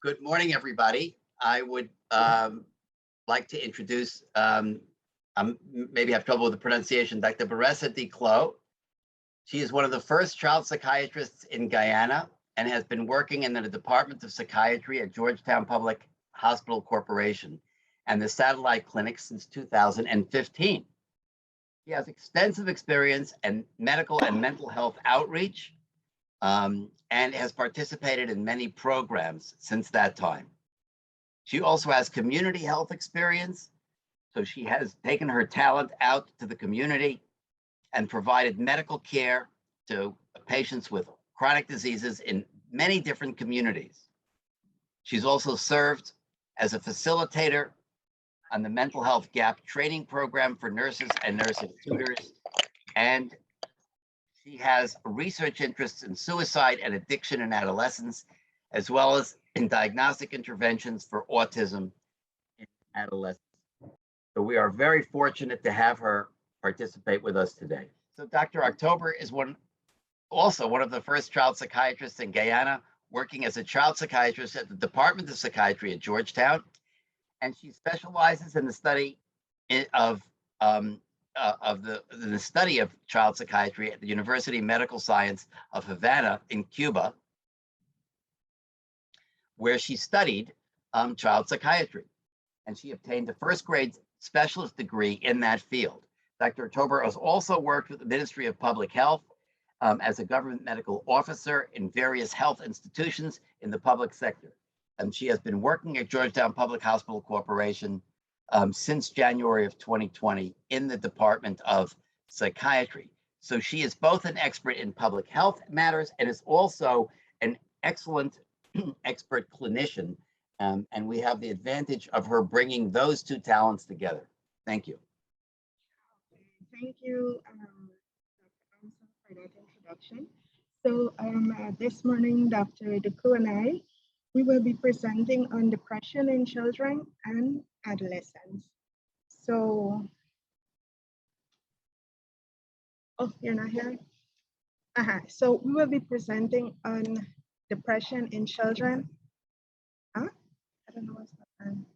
Good morning, everybody. I would like to introduce, maybe have trouble with the pronunciation, Dr. Baressa de Clou. She is one of the first child psychiatrists in Guyana and has been working in the Department of Psychiatry at Georgetown Public Hospital Corporation and the satellite clinic since 2015. She has extensive experience in medical and mental health outreach, and has participated in many programs since that time. She also has community health experience, so she has taken her talent out to the community and provided medical care to patients with chronic diseases in many different communities. She's also served as a facilitator on the mental health gap training program for nurses and nursing tutors, and she has research interests in suicide and addiction in adolescents, as well as in diagnostic interventions for autism in adolescents. So we are very fortunate to have her participate with us today. So Dr. October is also one of the first child psychiatrists in Guyana, working as a child psychiatrist at the Department of Psychiatry at Georgetown. And she specializes in the study of the study of child psychiatry at the University of Medical Science of Havana in Cuba, where she studied child psychiatry, and she obtained a first grade specialist degree in that field. Dr. October has also worked with the Ministry of Public Health as a government medical officer in various health institutions in the public sector. And she has been working at Georgetown Public Hospital Corporation since January of 2020 in the Department of Psychiatry. So she is both an expert in public health matters and is also an excellent expert clinician. And we have the advantage of her bringing those two talents together. Thank you. Thank you, Dr. Armstrong, for that introduction. So this morning, Dr. de Clou and I, we will be presenting on depression in children and adolescents. So, oh, you're not here? So we will be presenting on depression in children. I don't know what's happening.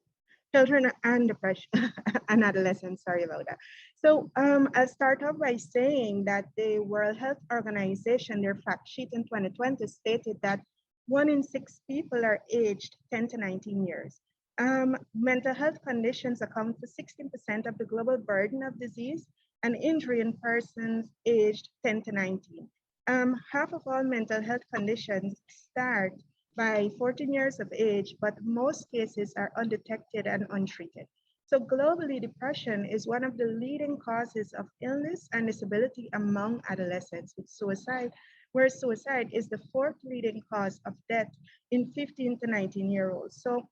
Children and depression and adolescents, sorry about that. So I'll start off by saying that the World Health Organization, their fact sheet in 2020 stated that 1 in 6 people are aged 10 to 19 years. Mental health conditions account for 16% of the global burden of disease and injury in persons aged 10 to 19. Half of all mental health conditions start by 14 years of age, but most cases are undetected and untreated. So globally, depression is one of the leading causes of illness and disability among adolescents, with suicide, where suicide is the 4th leading cause of death in 15 to 19-year-olds. So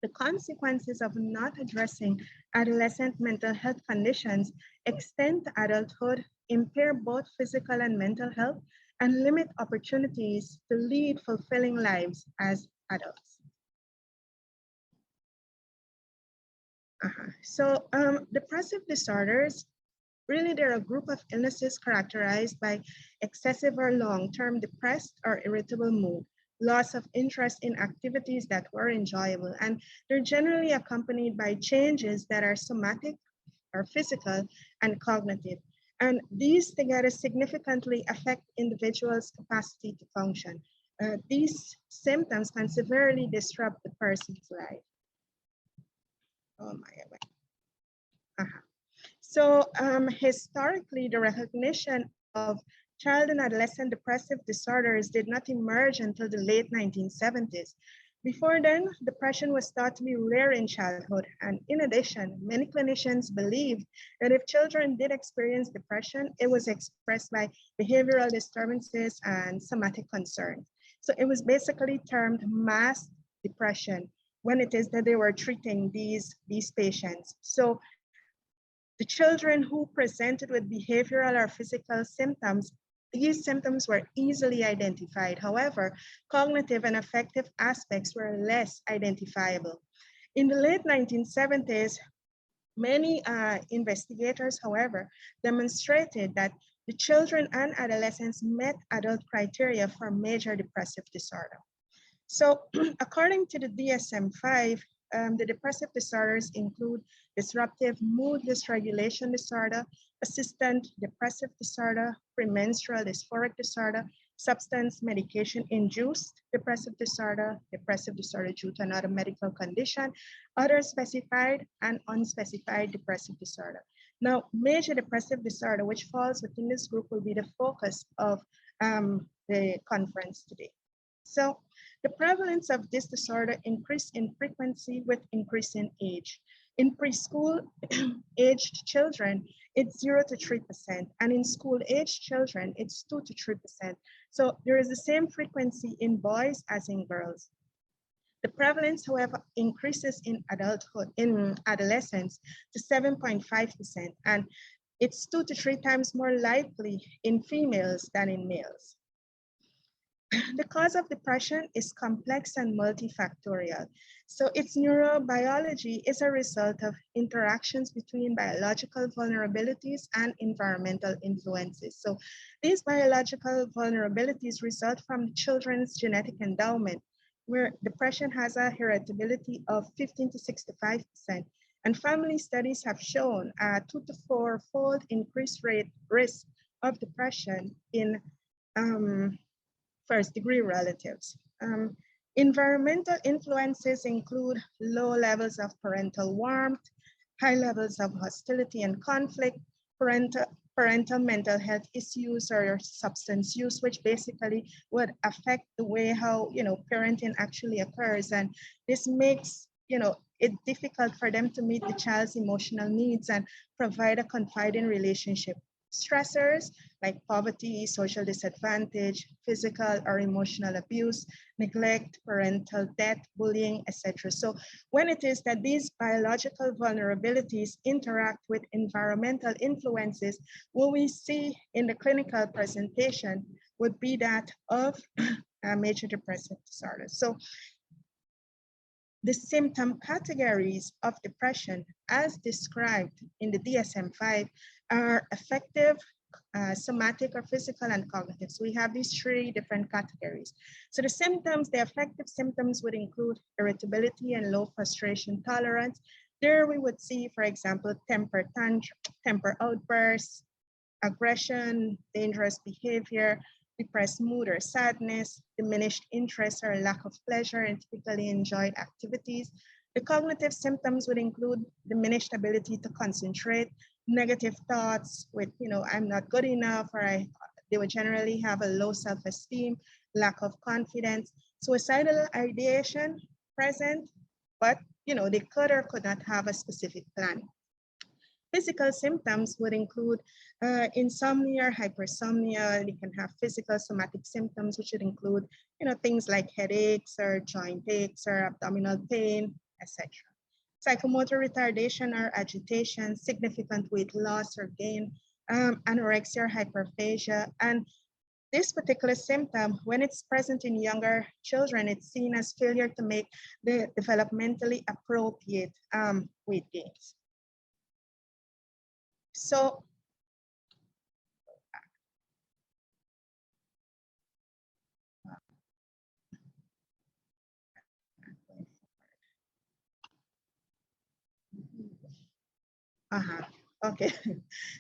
the consequences of not addressing adolescent mental health conditions extend to adulthood, impair both physical and mental health, and limit opportunities to lead fulfilling lives as adults. So depressive disorders, really they're a group of illnesses characterized by excessive or long-term depressed or irritable mood, loss of interest in activities that were enjoyable, and they're generally accompanied by changes that are somatic or physical and cognitive. And these together significantly affect individuals' capacity to function. These symptoms can severely disrupt the person's life. Oh my God. So historically, the recognition of child and adolescent depressive disorders did not emerge until the late 1970s. Before then, depression was thought to be rare in childhood. And in addition, many clinicians believed that if children did experience depression, it was expressed by behavioral disturbances and somatic concerns. So it was basically termed mass depression when it is that they were treating these patients. So the children who presented with behavioral or physical symptoms, these symptoms were easily identified. However, cognitive and affective aspects were less identifiable. In the late 1970s, many investigators, however, demonstrated that the children and adolescents met adult criteria for major depressive disorder. So according to the DSM-5, the depressive disorders include disruptive mood dysregulation disorder, persistent depressive disorder, premenstrual dysphoric disorder, substance medication-induced depressive disorder due to another medical condition, other specified and unspecified depressive disorder. Now, major depressive disorder, which falls within this group, will be the focus of the conference today. So the prevalence of this disorder increase in frequency with increasing age. In preschool aged children, it's 0 to 3%, and in school aged children, it's 2 to 3%. So there is the same frequency in boys as in girls. The prevalence, however, increases in adulthood, in adolescents to 7.5%, and it's 2 to 3 times more likely in females than in males. The cause of depression is complex and multifactorial. So its neurobiology is a result of interactions between biological vulnerabilities and environmental influences. So these biological vulnerabilities result from the children's genetic endowment, where depression has a heritability of 15 to 65%. And family studies have shown a 2 to 4-fold increased risk of depression in first-degree relatives. Environmental influences include low levels of parental warmth, high levels of hostility and conflict, parental mental health issues or substance use, which basically would affect the way how parenting actually occurs. And this makes it difficult for them to meet the child's emotional needs and provide a confiding relationship. Stressors like poverty, social disadvantage, physical or emotional abuse, neglect, parental death, bullying, etc. So when it is that these biological vulnerabilities interact with environmental influences, what we see in the clinical presentation would be that of major depressive disorder. So the symptom categories of depression as described in the DSM-5 are affective, somatic or physical, and cognitive. So we have these 3 different categories. So the symptoms, the affective symptoms would include irritability and low frustration tolerance. There we would see, for example, temper outbursts, aggression, dangerous behavior, depressed mood or sadness, diminished interest or lack of pleasure in typically enjoyed activities. The cognitive symptoms would include diminished ability to concentrate, negative thoughts with, I'm not good enough, or they would generally have a low self-esteem, lack of confidence, suicidal ideation present, but they could or could not have a specific plan. Physical symptoms would include insomnia or hypersomnia. They can have physical somatic symptoms, which would include, things like headaches or joint aches or abdominal pain, etc. Psychomotor retardation or agitation, significant weight loss or gain, anorexia or hyperphagia. And this particular symptom, when it's present in younger children, it's seen as failure to make the developmentally appropriate weight gains. So, okay.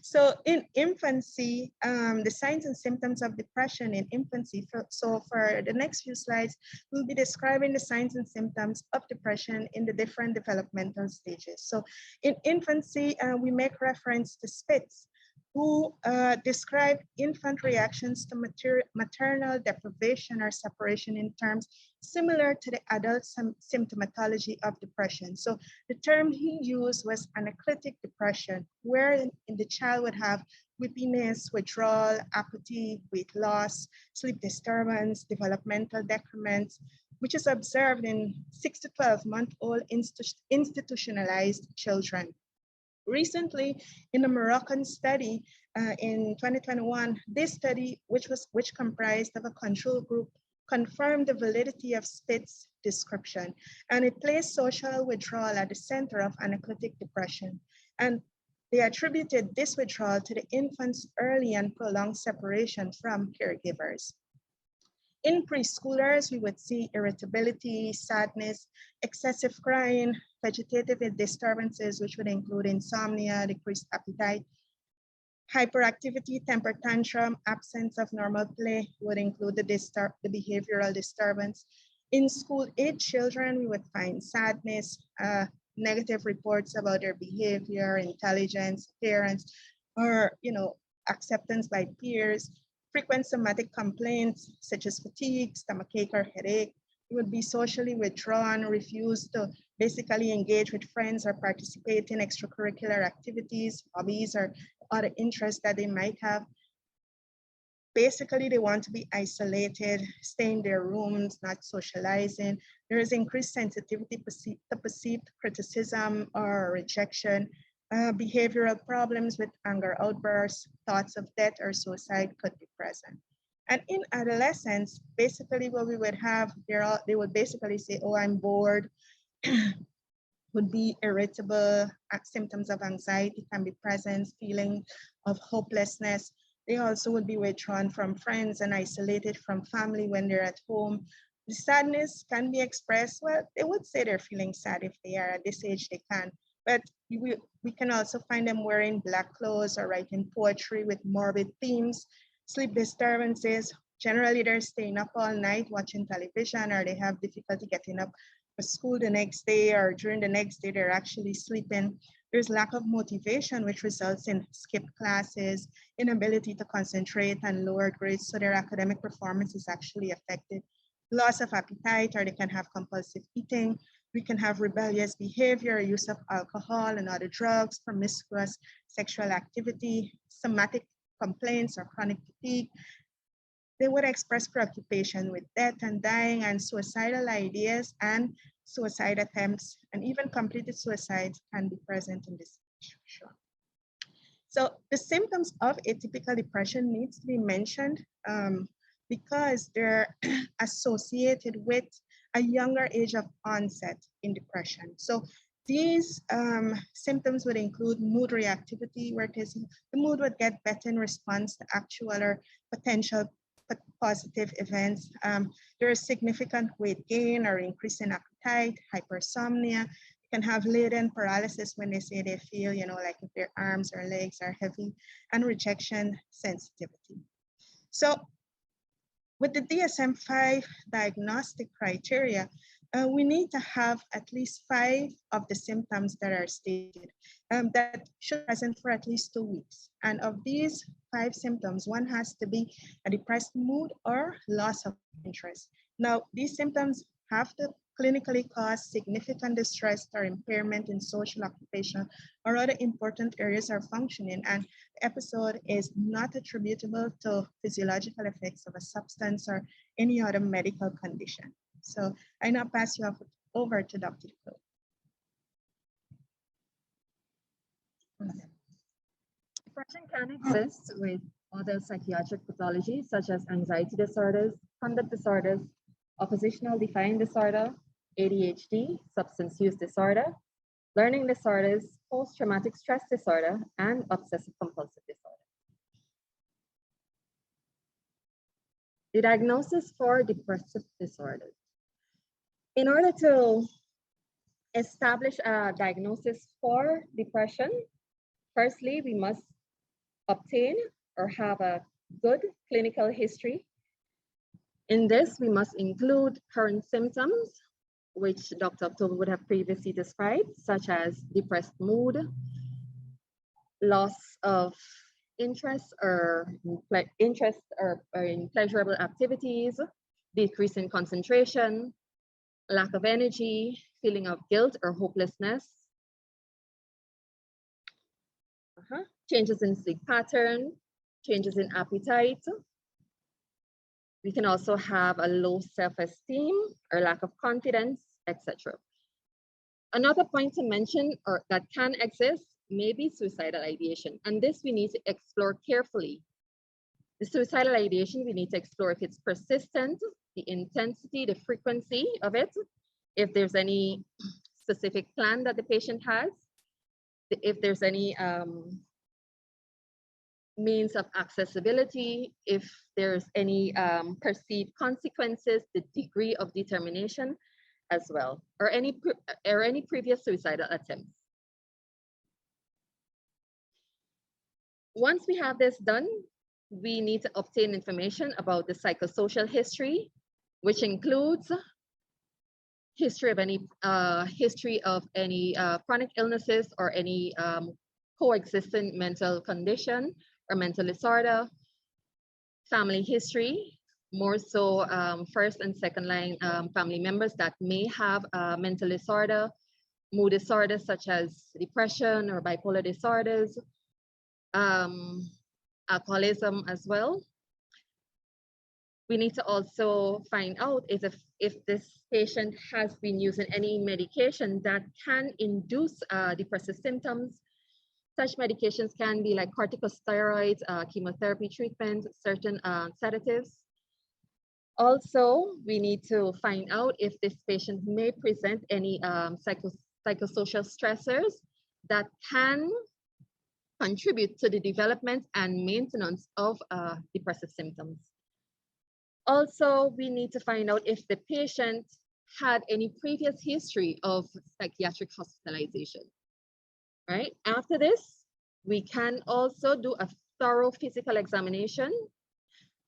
So in infancy, the signs and symptoms of depression in infancy. So for the next few slides, we'll be describing the signs and symptoms of depression in the different developmental stages. So in infancy, we make reference to Spitz, who describe infant reactions to maternal deprivation or separation in terms similar to the adult symptomatology of depression. So the term he used was anaclitic depression, where the child would have weepiness, withdrawal, apathy, weight loss, sleep disturbance, developmental decrements, which is observed in 6 to 12-month-old institutionalized children. Recently, in a Moroccan study in 2021, this study, which comprised of a control group, confirmed the validity of Spitz's description, and it placed social withdrawal at the center of anaclitic depression. And they attributed this withdrawal to the infant's early and prolonged separation from caregivers. In preschoolers, we would see irritability, sadness, excessive crying, vegetative disturbances, which would include insomnia, decreased appetite, hyperactivity, temper tantrum, absence of normal play would include the behavioral disturbance. In school-age children, we would find sadness, negative reports about their behavior, intelligence, appearance, or acceptance by peers, frequent somatic complaints such as fatigue, stomachache, or headache. We would be socially withdrawn, refuse to basically engage with friends or participate in extracurricular activities, hobbies, or other interests that they might have. Basically, they want to be isolated, stay in their rooms, not socializing. There is increased sensitivity to perceived criticism or rejection. Behavioral problems with anger outbursts, thoughts of death or suicide could be present. And in adolescents, basically what we would have, they would basically say, oh, I'm bored, would be irritable, symptoms of anxiety can be present, feeling of hopelessness. They also would be withdrawn from friends and isolated from family when they're at home. The sadness can be expressed. Well, they would say they're feeling sad if they are at this age, they can. But we can also find them wearing black clothes or writing poetry with morbid themes, sleep disturbances. Generally, they're staying up all night watching television, or they have difficulty getting up for school the next day, or during the next day, they're actually sleeping. There's lack of motivation, which results in skipped classes, inability to concentrate, and lower grades, so their academic performance is actually affected. Loss of appetite, or they can have compulsive eating. We can have rebellious behavior, use of alcohol and other drugs, promiscuous sexual activity, somatic complaints or chronic fatigue. They would express preoccupation with death and dying, and suicidal ideas and suicide attempts, and even completed suicides can be present in this issue. So the symptoms of atypical depression needs to be mentioned because they're associated with a younger age of onset in depression. So these symptoms would include mood reactivity, where the mood would get better in response to actual or potential positive events. There is significant weight gain or increase in appetite, hypersomnia. You can have latent paralysis when they say they feel, like if their arms or legs are heavy, and rejection sensitivity. So with the DSM-5 diagnostic criteria, we need to have at least 5 of the symptoms that are stated that should be present for at least 2 weeks. And of these 5 symptoms, one has to be a depressed mood or loss of interest. Now, these symptoms have to clinically cause significant distress or impairment in social, occupational, or other important areas of functioning, and the episode is not attributable to physiological effects of a substance or any other medical condition. So I now pass you over to Dr. Clou. Depression can exist with other psychiatric pathologies such as anxiety disorders, conduct disorders, oppositional defiant disorder, ADHD, substance use disorder, learning disorders, post-traumatic stress disorder, and obsessive compulsive disorder. The diagnosis for depressive disorder. In order to establish a diagnosis for depression, firstly, we must obtain or have a good clinical history. In this, we must include current symptoms, which Dr. October would have previously described, such as depressed mood, loss of interest in pleasurable activities, decrease in concentration, lack of energy, feeling of guilt or hopelessness, changes in sleep pattern, changes in appetite. We can also have a low self-esteem or lack of confidence, etc. Another point to mention or that can exist may be suicidal ideation, and this we need to explore carefully. The suicidal ideation, we need to explore if it's persistent, the intensity, the frequency of it, if there's any specific plan that the patient has, if there's any means of accessibility, if there's any perceived consequences, the degree of determination as well, or any previous suicidal attempts. Once we have this done, we need to obtain information about the psychosocial history, which includes history of any chronic illnesses or any coexistent mental condition or mental disorder, family history, more so first and second line family members that may have mental disorder, mood disorders such as depression or bipolar disorders, alcoholism as well. We need to also find out if this patient has been using any medication that can induce depressive symptoms. Such medications can be like corticosteroids, chemotherapy treatment, certain sedatives. Also, we need to find out if this patient may present any psychosocial stressors that can contribute to the development and maintenance of depressive symptoms. Also, we need to find out if the patient had any previous history of psychiatric hospitalization, right? After this, we can also do a thorough physical examination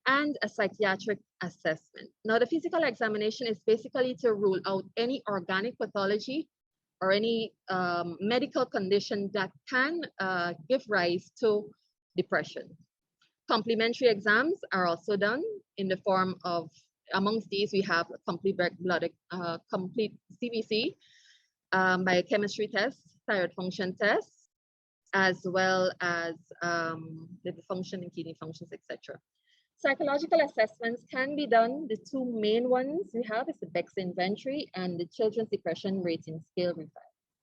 and a psychiatric assessment. Now, the physical examination is basically to rule out any organic pathology or any medical condition that can give rise to depression. Complementary exams are also done in the form of, amongst these, we have a complete blood, complete CBC, biochemistry tests, thyroid function tests, as well as liver function and kidney functions, etc. Psychological assessments can be done. The two main ones we have is the Beck's inventory and the Children's Depression Rating Scale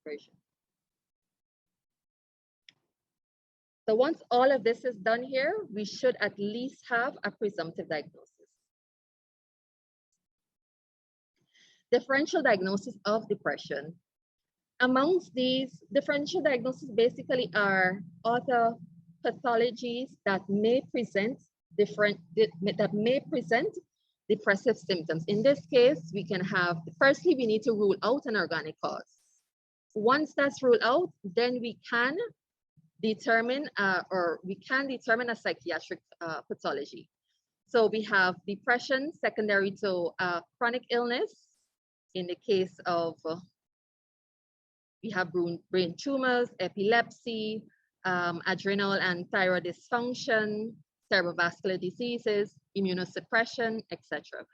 version. So once all of this is done here, we should at least have a presumptive diagnosis. Differential diagnosis of depression. Amongst these, differential diagnoses basically are other pathologies that may present depressive symptoms. In this case, we can have, firstly, we need to rule out an organic cause. Once that's ruled out, then we can determine determine a psychiatric pathology. So we have depression secondary to chronic illness. In the case of, we have brain tumors, epilepsy, adrenal and thyroid dysfunction, cerebrovascular diseases, immunosuppression, etc.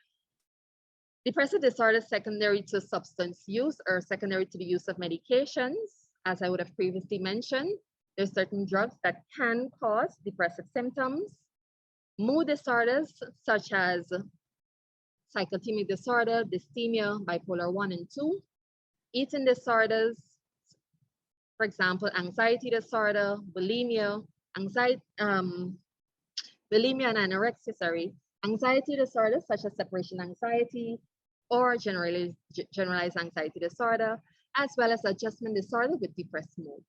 Depressive disorder secondary to substance use or secondary to the use of medications. As I would have previously mentioned, there's certain drugs that can cause depressive symptoms. Mood disorders such as cyclothymic disorder, dysthymia, bipolar 1 and 2. Eating disorders, for example, anxiety disorder, bulimia, bulimia and anorexia, anxiety disorders such as separation anxiety or generalized anxiety disorder, as well as adjustment disorder with depressed mood.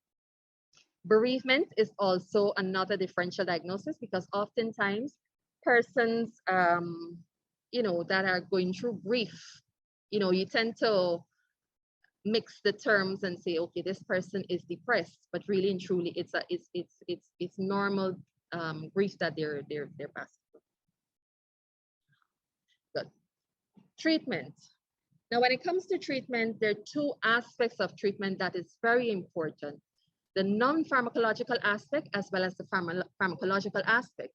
Bereavement is also another differential diagnosis because oftentimes persons, that are going through grief, you tend to mix the terms and say, okay, this person is depressed, but really and truly, it's normal grief that they're passing through. Good. Treatment. Now, when it comes to treatment, there are two aspects of treatment that is very important: the non-pharmacological aspect as well as the pharmacological aspect.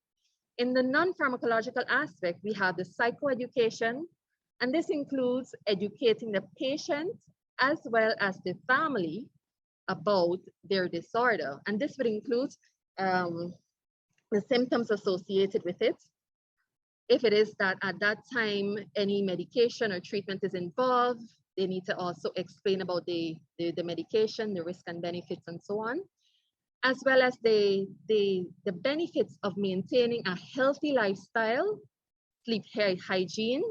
In the non-pharmacological aspect, we have the psychoeducation, and this includes educating the patient as well as the family about their disorder. And this would include the symptoms associated with it. If it is that at that time, any medication or treatment is involved, they need to also explain about the medication, the risk and benefits and so on, as well as the benefits of maintaining a healthy lifestyle, sleep hygiene,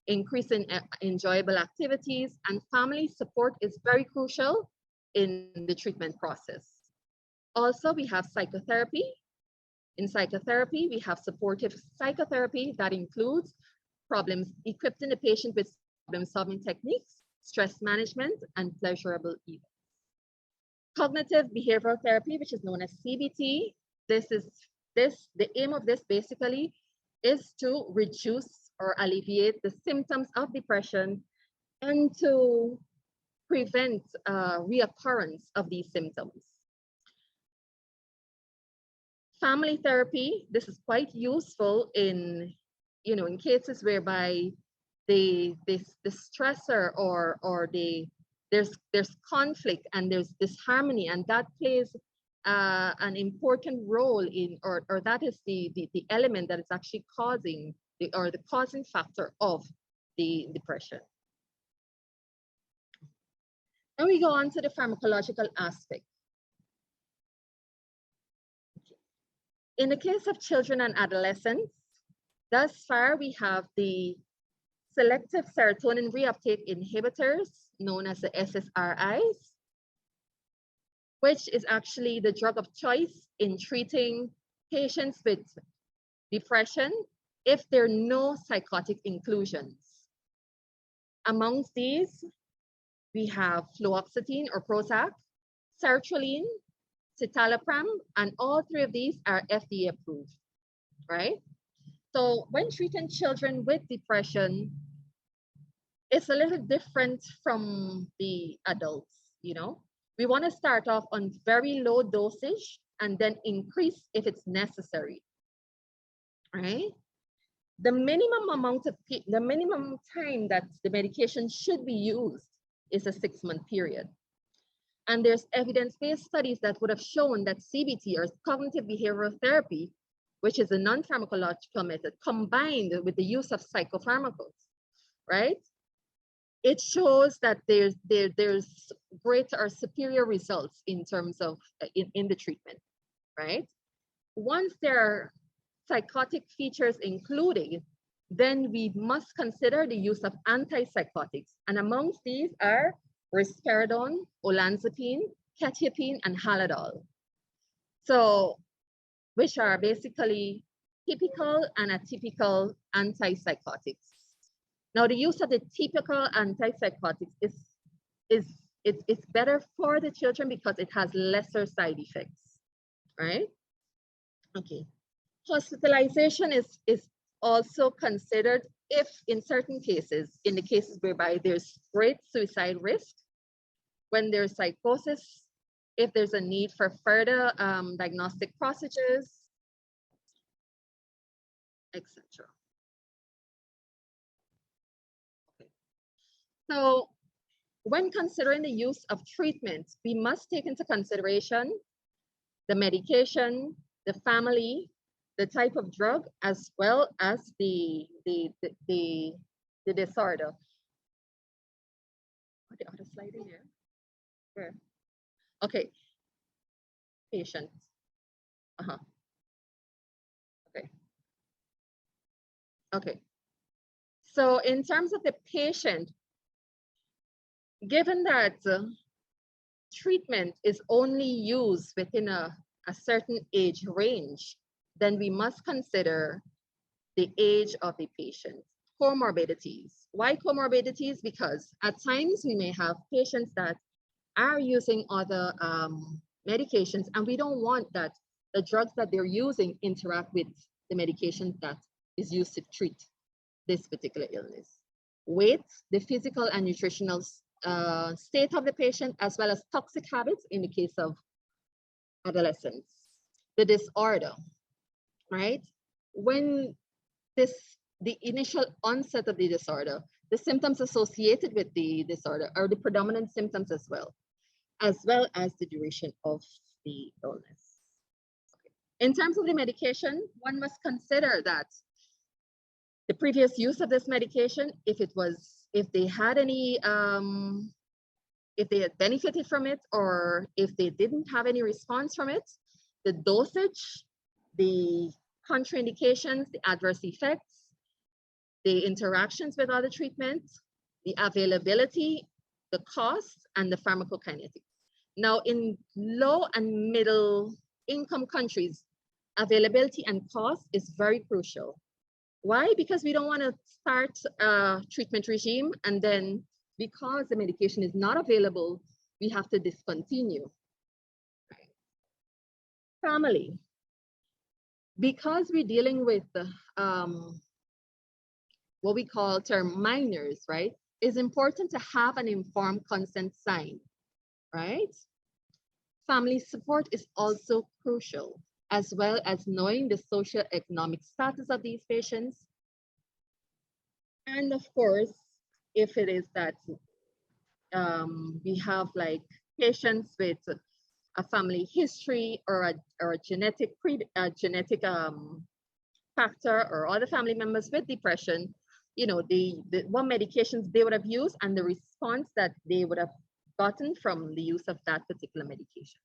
increase in enjoyable activities, and family support is very crucial in the treatment process. Also, we have psychotherapy, In psychotherapy, we have supportive psychotherapy that includes problems equipping the patient with problem-solving techniques, stress management, and pleasurable events. Cognitive behavioral therapy, which is known as CBT, the aim of this basically is to reduce or alleviate the symptoms of depression and to prevent reoccurrence of these symptoms. Family therapy, this is quite useful in cases whereby the stressor or there's conflict and there's disharmony, and that plays an important role in, or that is the element that is actually causing the causing factor of the depression. And we go on to the pharmacological aspect. In the case of children and adolescents, thus far we have the selective serotonin reuptake inhibitors, known as the SSRIs, which is actually the drug of choice in treating patients with depression if there are no psychotic inclusions. Amongst these, we have fluoxetine or Prozac, sertraline, citalopram, and all three of these are FDA approved, right? So when treating children with depression, it's a little different from the adults, We want to start off on very low dosage and then increase if it's necessary, right? The minimum time that the medication should be used is a 6-month period. And there's evidence-based studies that would have shown that CBT, or cognitive behavioral therapy, which is a non-pharmacological method combined with the use of psychopharmacals, right? It shows that there's greater or superior results in terms of in the treatment, right? Once there are psychotic features included, then we must consider the use of antipsychotics. And amongst these are risperidone, olanzapine, quetiapine, and Halidol. So, which are basically typical and atypical antipsychotics. Now, the use of the typical antipsychotics it's better for the children because it has lesser side effects, right? Okay. Hospitalization is also considered if in certain cases, in the cases whereby there's great suicide risk, when there's psychosis, if there's a need for further diagnostic procedures, etc. Okay. So when considering the use of treatment, we must take into consideration the medication, the family, the type of drug, as well as the disorder. The other slide in here. Where? Okay. Patient. Okay. Okay. So in terms of the patient, given that treatment is only used within a certain age range, then we must consider the age of the patient. Comorbidities. Why comorbidities? Because at times we may have patients that are using other medications, and we don't want that the drugs that they're using interact with the medication that is used to treat this particular illness. Weight, the physical and nutritional state of the patient, as well as toxic habits in the case of adolescents. The disorder, right? When the initial onset of the disorder, the symptoms associated with the disorder are the predominant symptoms as well as the duration of the illness. Okay. In terms of the medication, one must consider that the previous use of this medication, if they had any, if they had benefited from it, or if they didn't have any response from it, the dosage, the contraindications, the adverse effects, the interactions with other treatments, the availability, the cost, and the pharmacokinetics. Now, in low and middle income countries, availability and cost is very crucial. Why? Because we don't want to start a treatment regime and then because the medication is not available, we have to discontinue. Family. Because we're dealing with what we call term minors, right? It's important to have an informed consent signed, right? Family support is also crucial, as well as knowing the socioeconomic status of these patients. And of course, if it is that we have like patients with a family history or a genetic factor or other family members with depression, you know, what medications they would have used and the response that they would have gotten from the use of that particular medication.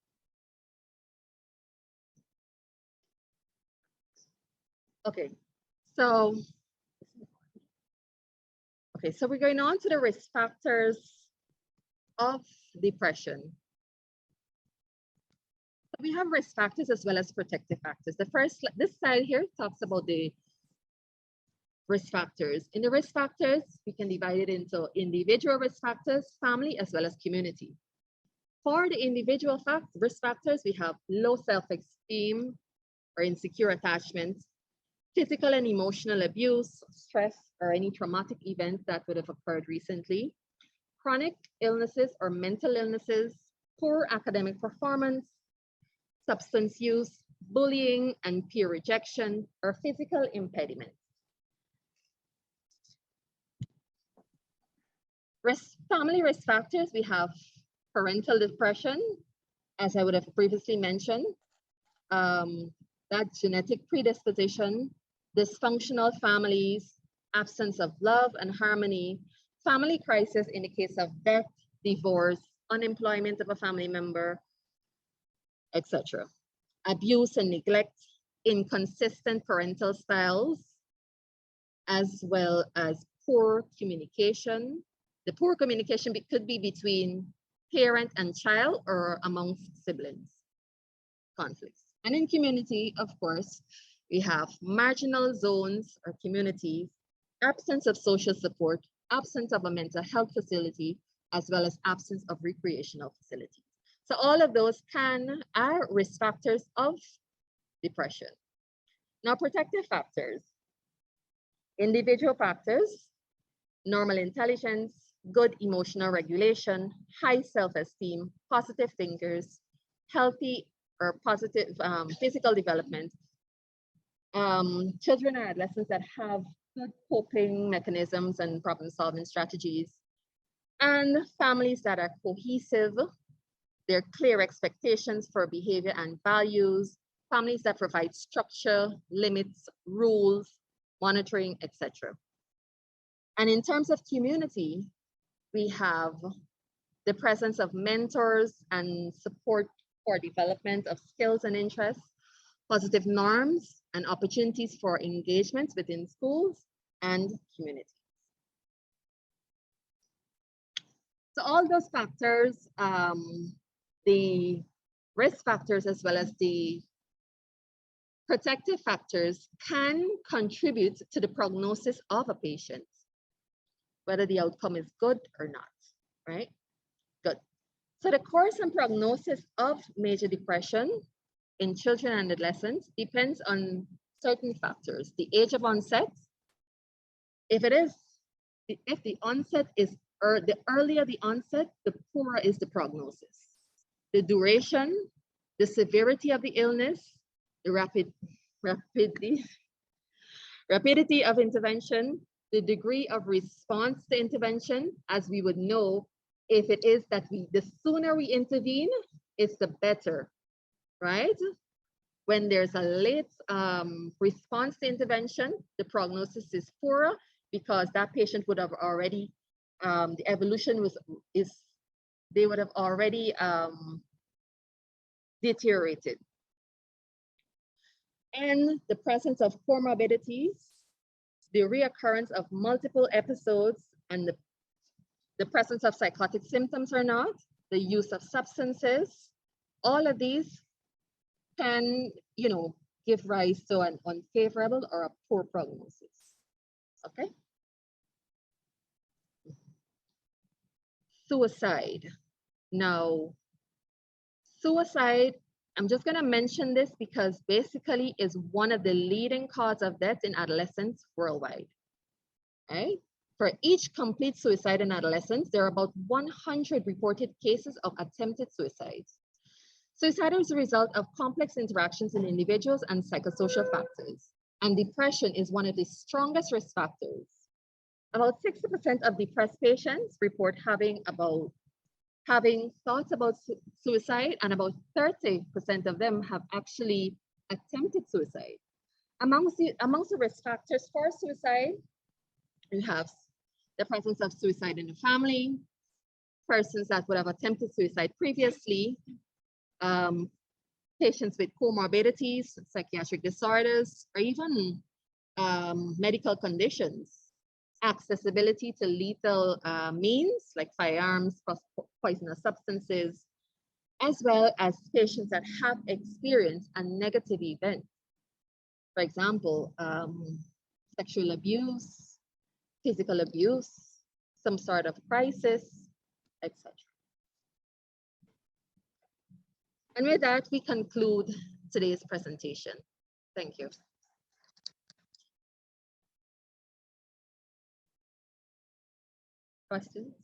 Okay, so we're going on to the risk factors of depression. We have risk factors as well as protective factors. This slide here talks about the risk factors. In the risk factors, we can divide it into individual risk factors, family, as well as community. For the individual risk factors, we have low self-esteem or insecure attachment, physical and emotional abuse, stress, or any traumatic event that would have occurred recently, chronic illnesses or mental illnesses, poor academic performance, substance use, bullying and peer rejection, or physical impediments. Family risk factors, we have parental depression, as I would have previously mentioned, that genetic predisposition, dysfunctional families, absence of love and harmony, family crisis in the case of death, divorce, unemployment of a family member, etc. Abuse and neglect, inconsistent parental styles, as well as poor communication. The poor communication could be between parent and child or amongst siblings, conflicts. And in community, of course, we have marginal zones or communities, absence of social support, absence of a mental health facility, as well as absence of recreational facilities. So all of those are risk factors of depression. Now, protective factors. Individual factors, normal intelligence, good emotional regulation, high self-esteem, positive thinkers, healthy or positive physical development, children or adolescents that have good coping mechanisms and problem-solving strategies, and families that are cohesive, there are clear expectations for behavior and values, families that provide structure, limits, rules, monitoring, etc. And in terms of community, we have the presence of mentors and support for development of skills and interests, positive norms and opportunities for engagement within schools and communities. So all those factors, the risk factors as well as the protective factors can contribute to the prognosis of a patient, whether the outcome is good or not, right? Good. So the course and prognosis of major depression in children and adolescents depends on certain factors. The age of onset, if the onset is, or the earlier the onset, the poorer is the prognosis. The duration, the severity of the illness, the rapidity of intervention, the degree of response to intervention, as we would know, if it is that the sooner we intervene, it's the better, right? When there's a late response to intervention, the prognosis is poorer because that patient would have already, the evolution they would have already deteriorated. And the presence of comorbidities, the reoccurrence of multiple episodes, and the presence of psychotic symptoms or not, the use of substances, all of these can, give rise to an unfavorable or a poor prognosis. Okay. Suicide. Now, suicide, I'm just going to mention this because basically is one of the leading causes of death in adolescents worldwide. Right? For each complete suicide in adolescents, there are about 100 reported cases of attempted suicides. Suicide is a result of complex interactions in individuals and psychosocial factors, and depression is one of the strongest risk factors. About 60% of depressed patients report having thoughts about suicide, and about 30% of them have actually attempted suicide. Amongst the risk factors for suicide, we have the presence of suicide in the family, persons that would have attempted suicide previously, patients with comorbidities, psychiatric disorders, or even medical conditions, accessibility to lethal means like firearms, poisonous substances, as well as patients that have experienced a negative event. For example, sexual abuse, physical abuse, some sort of crisis, etc. And with that, we conclude today's presentation. Thank you. Questions?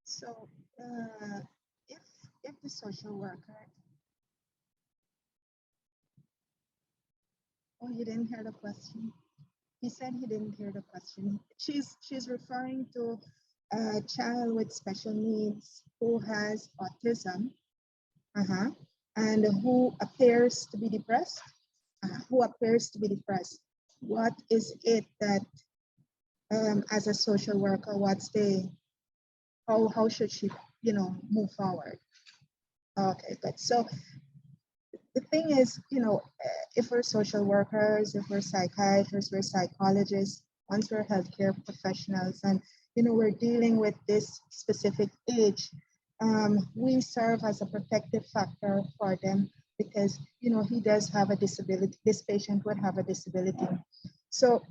So if the social worker, oh, you didn't hear the question? He said he didn't hear the question. She's referring to a child with special needs who has autism, and who appears to be depressed. What is it that, as a social worker, how should she, move forward? Okay, good. So the thing is, if we're social workers, if we're psychiatrists, we're psychologists, once we're healthcare professionals, and we're dealing with this specific age, we serve as a protective factor for them because he does have a disability. This patient would have a disability. So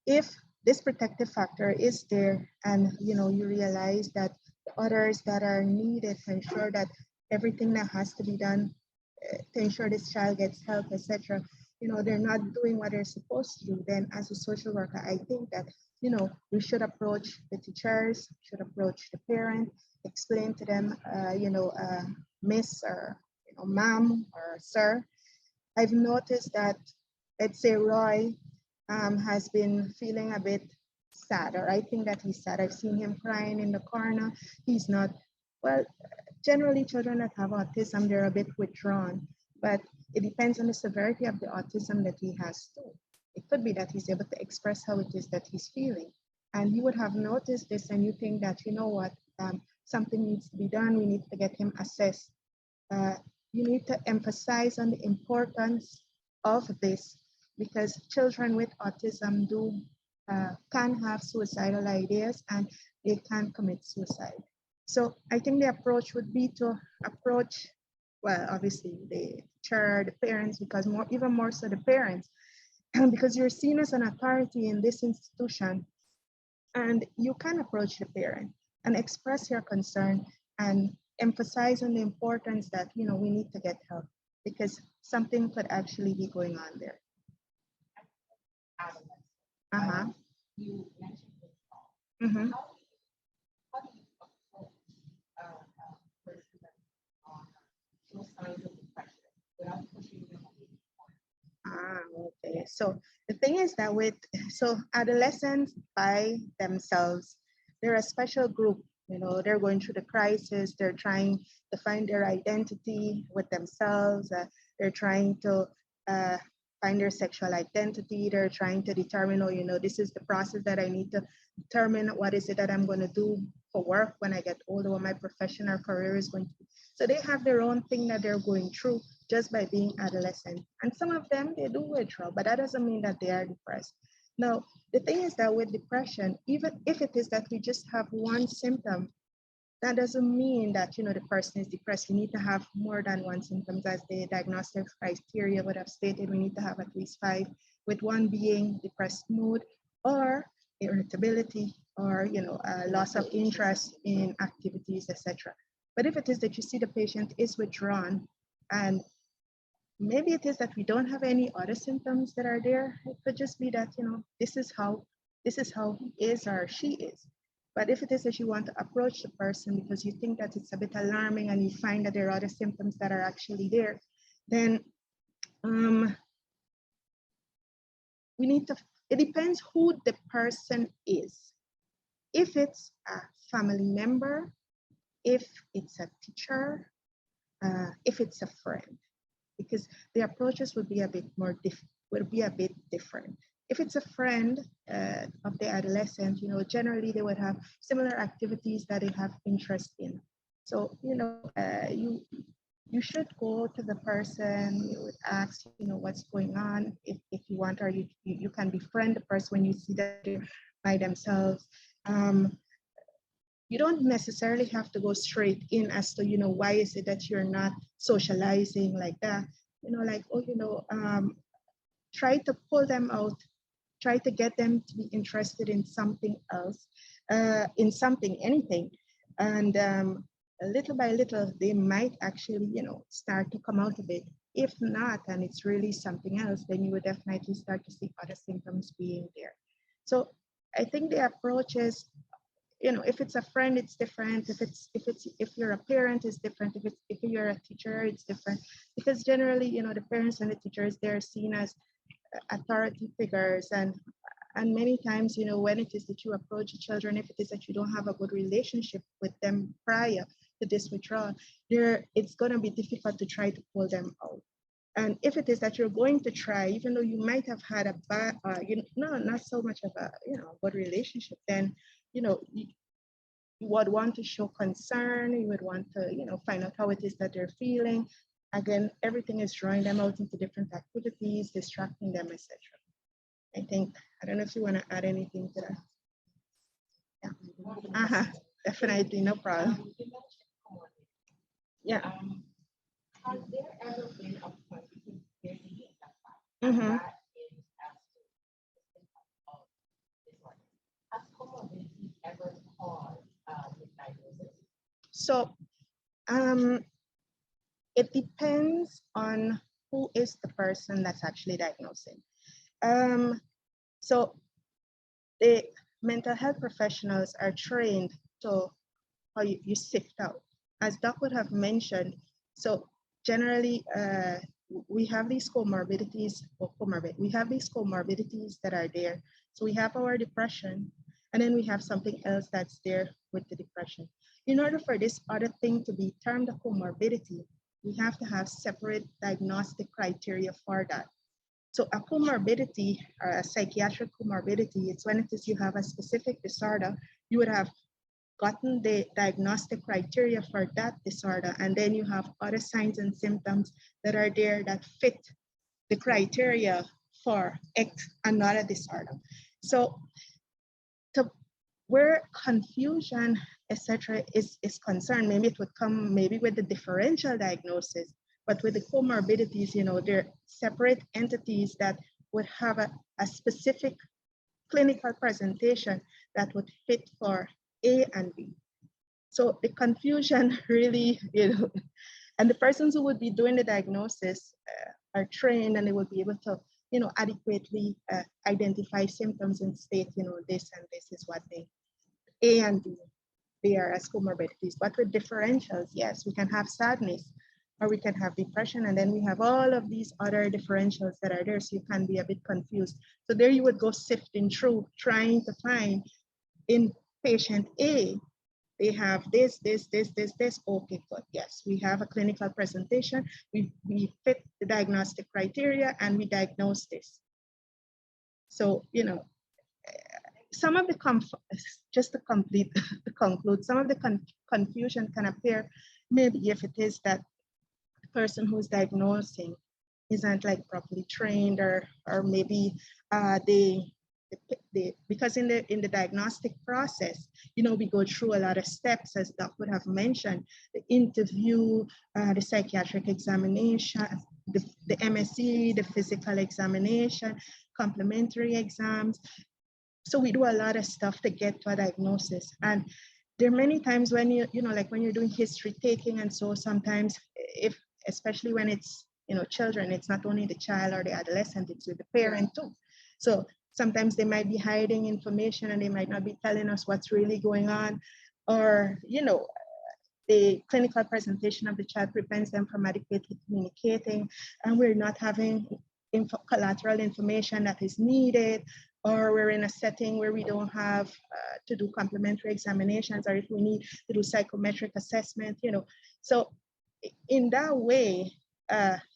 if this protective factor is there, and you realize that the others that are needed to ensure that everything that has to be done to ensure this child gets help, etc., they're not doing what they're supposed to do, then as a social worker, I think that we should approach the teachers, should approach the parent, explain to them, miss, or ma'am, or sir, I've noticed that, let's say Roy has been feeling a bit sad, or I think that he's sad. I've seen him crying in the corner. He's not, well, generally children that have autism, they're a bit withdrawn, but it depends on the severity of the autism that he has too. It could be that he's able to express how it is that he's feeling. And you would have noticed this, and you think that, something needs to be done. We need to get him assessed. You need to emphasize on the importance of this, because children with autism can have suicidal ideas, and they can commit suicide. So I think the approach would be to approach, well, obviously the teacher, the parents, because even more so the parents, because you're seen as an authority in this institution, and you can approach the parent and express your concern and emphasize on the importance that, we need to get help because something could actually be going on there. You mentioned this. show signs of depression without pushing them away. Okay. So the thing is that so adolescents by themselves, they're a special group. You know, they're going through the crisis. They're trying to find their identity with themselves. They're trying to find their sexual identity. They're trying to determine, oh, you know, this is the process that I need to determine what is it that I'm going to do for work when I get older, what my professional career is going to be. So they have their own thing that they're going through just by being adolescent. And some of them, they do withdraw, but that doesn't mean that they are depressed. Now, the thing is that with depression, even if it is that we just have one symptom, that doesn't mean that, you know, the person is depressed. You need to have more than one symptom, as the diagnostic criteria would have stated. We need to have at least 5, with one being depressed mood or irritability or, you know, loss of interest in activities, etc. But if it is that you see the patient is withdrawn, and maybe it is that we don't have any other symptoms that are there, it could just be that, you know, this is how he is or she is. But if it is that you want to approach the person because you think that it's a bit alarming and you find that there are other symptoms that are actually there, then we need to, it depends who the person is. If it's a family member, if it's a teacher, if it's a friend, because the approaches would be a bit more different. If it's a friend of the adolescent, you know, generally they would have similar activities that they have interest in. So, you know, you should go to the person, you would ask, you know, what's going on, if you want, or you can befriend the person when you see that they're by themselves. You don't necessarily have to go straight in as to, you know, why is it that you're not socializing like that? You know, like, oh, you know, try to pull them out, try to get them to be interested in something else, anything. And little by little, they might actually, you know, start to come out of it. If not, and it's really something else, then you would definitely start to see other symptoms being there. So I think the approach is, you know, if it's a friend, it's different. If you're a parent, it's different. If you're a teacher, it's different. Because generally, you know, the parents and the teachers, they're seen as authority figures, and many times, you know, when it is that you approach the children, if it is that you don't have a good relationship with them prior to this withdrawal, it's going to be difficult to try to pull them out. And if it is that you're going to try, even though you might have had a bad, not so much of a, you know, good relationship, then, you know, you would want to show concern. You would want to, you know, find out how it is that they're feeling. Again, everything is drawing them out into different activities, distracting them, etc. I think, I don't know if you want to add anything to that. Yeah. Definitely, no problem. Yeah. Has there ever been a point because there's a need that has comorbidity ever caused misdiagnosis? So it depends on who is the person that's actually diagnosing. So the mental health professionals are trained to how you sift out. As Doc would have mentioned, so generally we have these comorbidities, we have these comorbidities that are there. So we have our depression, and then we have something else that's there with the depression. In order for this other thing to be termed a comorbidity, we have to have separate diagnostic criteria for that. So a comorbidity, or a psychiatric comorbidity, it's when it is you have a specific disorder, you would have gotten the diagnostic criteria for that disorder, and then you have other signs and symptoms that are there that fit the criteria for another disorder. So where confusion, etc., is concerned, maybe it would come maybe with the differential diagnosis, but with the comorbidities, you know, they're separate entities that would have a specific clinical presentation that would fit for A and B. So the confusion really, you know, and the persons who would be doing the diagnosis are trained, and they will be able to, you know, adequately identify symptoms and state, you know, this and this is what A and B, they are as comorbidities. But with differentials, yes, we can have sadness, or we can have depression, and then we have all of these other differentials that are there, so you can be a bit confused. So there you would go sifting through, trying to find in patient A, they have this. Okay, good. Yes, we have a clinical presentation. We fit the diagnostic criteria and we diagnose this. So, you know, some of the, just to complete, to conclude, some of the confusion can appear maybe if it is that the person who's diagnosing isn't like properly trained, or maybe because in the diagnostic process, you know, we go through a lot of steps, as Doc would have mentioned, the interview, the psychiatric examination, the MSE, the physical examination, complementary exams. So we do a lot of stuff to get to a diagnosis. And there are many times when you know, like when you're doing history taking, and so sometimes if, especially when it's, you know, children, it's not only the child or the adolescent, it's with the parent too. So sometimes they might be hiding information and they might not be telling us what's really going on, or, you know, the clinical presentation of the child prevents them from adequately communicating, and we're not having collateral information that is needed, or we're in a setting where we don't have to do complementary examinations, or if we need to do psychometric assessment, you know. So in that way,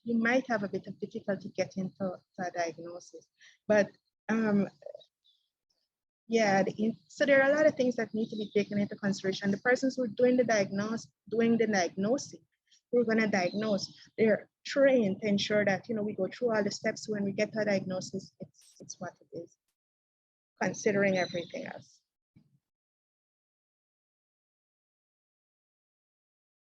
you might have a bit of difficulty getting to a diagnosis. But yeah, so there are a lot of things that need to be taken into consideration. The persons who are doing the diagnosing, we're going to diagnose, they're trained to ensure that, you know, we go through all the steps. When we get to a diagnosis, it's what it is, considering everything else.